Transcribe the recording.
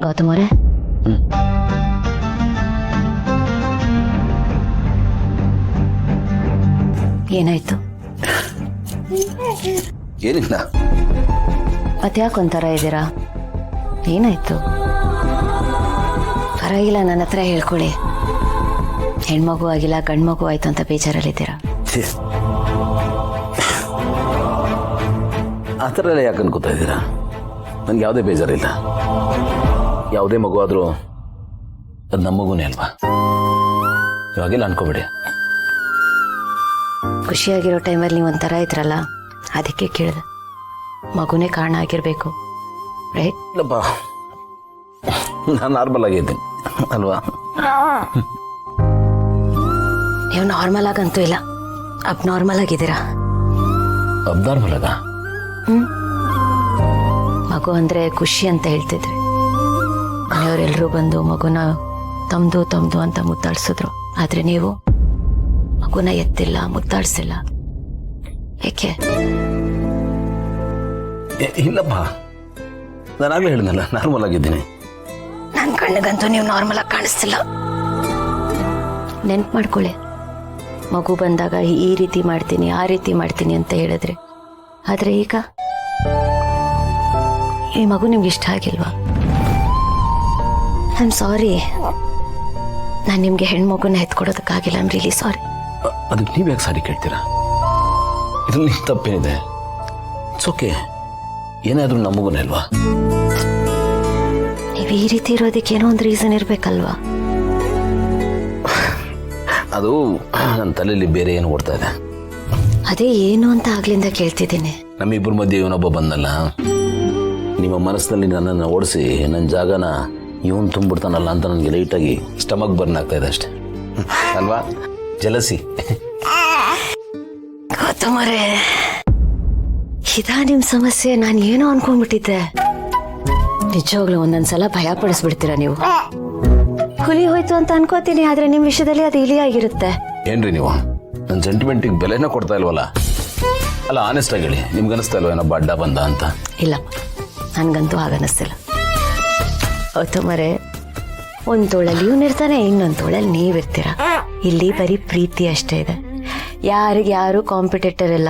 ಗೌತಮ್ ಅವರೇ, ಏನಾಯ್ತು? ಏನಿಲ್ಲ. ಮತ್ಯಾಕೊಂಥರ ಇದ್ದೀರಾ? ಏನಾಯ್ತು? ಪರವಾಗಿಲ್ಲ, ನನ್ನ ಹತ್ರ ಹೇಳ್ಕೊಳ್ಳಿ. ಹೆಣ್ಮಗು ಆಗಿಲ್ಲ, ಗಂಡ್ಮಗು ಆಯ್ತು ಅಂತ ಬೇಜಾರಲ್ಲಿದ್ದೀರಾ? ಆ ಥರ ಎಲ್ಲ ಯಾಕೆ ಅನ್ಕೋತಾ ಇದ್ದೀರಾ? ನನಗೆ ಯಾವುದೇ ಬೇಜಾರಿಲ್ಲ. ಯಾವುದೇ ಮಗು ಆದರೂ ಅದು ನಮ್ಮ ಮಗುನೇ ಅಲ್ವಾ? ಇವಾಗೆಲ್ಲ ಅನ್ಕೋಬೇಡಿ. ಖುಷಿಯಾಗಿರೋ ಟೈಮಲ್ಲಿ ನೀವು ಒಂಥರ ಇದ್ರಲ್ಲ, ಅದಕ್ಕೆ ಕೇಳಿದೆ. ಮಗುನೇ ಕಾರಣ ಆಗಿರಬೇಕು, ರೈಟ್? ಇಲ್ಲಪ್ಪ, ನಾನು ನಾರ್ಮಲ್ ಆಗಿದ್ದೀನಿ ಅಲ್ವಾ? ನೀವು ನಾರ್ಮಲ್ ಆಗಂತೂ ಇಲ್ಲ, ಅಬ್ನಾರ್ಮಲ್ ಆಗಿದ್ದೀರಾ. ಅಬ್ನಾರ್ಮಲ್ ಆಗ? ಮಗು ಅಂದರೆ ಖುಷಿ ಅಂತ ಹೇಳ್ತಿದ್ರಿ. ಮನೆಯವರೆಲ್ಲರೂ ಬಂದು ಮಗುನ ತಮ್ದು ಅಂತ ಮುದ್ದಾಡ್ಸಿದ್ರು. ಆದರೆ ನೀವು ಮಗುನ ಎತ್ತಿಲ್ಲ, ಮುದ್ದಾಡ್ಸಿಲ್ಲ. ಏಕೆ? ಇಲ್ಲಪ್ಪ, ನಾನಾಗಲೇ ಹೇಳಿದ್ನಲ್ಲ, ನಾರ್ಮಲ್ ಆಗಿದ್ದೀನಿ. ನನ್ನ ಕಣ್ಣಿಗಂತೂ ನೀವು ನಾರ್ಮಲ್ ಆಗಿ ಕಾಣಿಸ್ತಿಲ್ಲ. ನೆನ್ಪು ಮಾಡ್ಕೊಳ್ಳಿ, ಮಗು ಬಂದಾಗ ಈ ರೀತಿ ಮಾಡ್ತೀನಿ, ಆ ರೀತಿ ಮಾಡ್ತೀನಿ ಅಂತ ಹೇಳಿದ್ರಿ. ಆದರೆ ಈಗ ಈ ಮಗು ನಿಮ್ಗೆ ಇಷ್ಟ ಆಗಿಲ್ವಾ? ಐ ಆಮ್ ಸಾರಿ, ನಾನು ನಿಮಗೆ ಹೆಣ್ಮಗುನ ಎತ್ಕೊಡೋದಕ್ಕಾಗಿಲ್ಲ. I am really sorry. ಅದಕ್ಕೆ ನೀವು ಯಾಕೆ ಸಾರಿ ಕೇಳ್ತೀರಾ? ಇದರಲ್ಲಿ ತಪ್ಪೇನಿದೆ? It's okay. ಏನಾದರೂ ನಮಗುನೇ ಅಲ್ವಾ? ನೀವು ಈ ರೀತಿ ಇರೋದಕ್ಕೆ ಏನೋ ಒಂದು ರೀಸನ್ ಇರಬೇಕಲ್ವಾ? ಅದು ನನ್ನ ತಲೆಯಲ್ಲಿ ಬೇರೆ ಏನು ಓಡ್ತಾ ಇದೆ. ಅದೇ ಏನು ಅಂತ ಆಗ್ಲಿಂದ ಕೇಳ್ತಿದ್ದೀನಿ. ನಮ್ಮಿಬ್ಬರ ಮಧ್ಯೆ ಇವನೊಬ್ಬ ಬಂದಲ್ಲ, ನಿಮ್ಮ ಮನಸ್ಸಿನಲ್ಲಿ ನನ್ನನ್ನು ಓಡಿಸಿ ನನ್ನ ಜಾಗನ ಇವನು ತುಂಬಿಡ್ತಾನಲ್ಲ ಅಂತ ನನಗೆ ಲೈಟಾಗಿ ಸ್ಟಮಕ್ ಬರ್ನ್ ಆಗ್ತಾ ಇದೆ ಅಷ್ಟೆ ಅಲ್ವಾ? ಜಲಸಿ. ಗೌತಮರೇ, ಇದಾ ನಿಮ್ಮ ಸಮಸ್ಯೆ? ನಾನು ಏನೋ ಅನ್ಕೊಂಡ್ಬಿಟ್ಟಿದ್ದೆ. ನಿಜವಾಗ್ಲೂ ಒಂದೊಂದ್ಸಲ ಭಯ ಪಡಿಸ್ಬಿಡ್ತೀರಾ ನೀವು. ಹುಲಿ ಹೋಯ್ತು ಅಂತ ಅನ್ಕೋತೀನಿ, ಆದ್ರೆ ನಿಮ್ ವಿಷಯದಲ್ಲಿ ಅದು ಇಲಿ ಆಗಿರುತ್ತೆ. ಏನ್ರಿ ನೀವು ನನ್ನ ಸೆಂಟಿಮೆಂಟಿಗೆ ಬೆಲೆನ ಕೊಡ್ತಾ ಇಲ್ವಲ್ಲ? ಅಲ್ಲ, ಆನೆಸ್ಟ್ ಆಗಿ ಹೇಳಿ, ನಿಮ್ಗೆ ಅನಿಸ್ತಾ ಇಲ್ವ ಏನೋ ಅಡ್ಡ ಬಂದ ಅಂತ? ಇಲ್ಲಪ್ಪ, ನನ್ಗಂತೂ ಹಾಗನ್ನಿಸ್ತಿಲ್ಲ. ಗೌತಮರೇ, ಒಂದ್ ತೋಳಲ್ಲಿ ಇವನಿರ್ತಾನೆ, ಇನ್ನೊಂದ್ ತೋಳಲ್ಲಿ ನೀವಿರ್ತೀರ. ಇಲ್ಲಿ ಬರೀ ಪ್ರೀತಿ ಅಷ್ಟೇ ಇದೆ. ಯಾರಿಗ್ಯಾರು ಕಾಂಪಿಟೇಟರ್ ಇಲ್ಲ.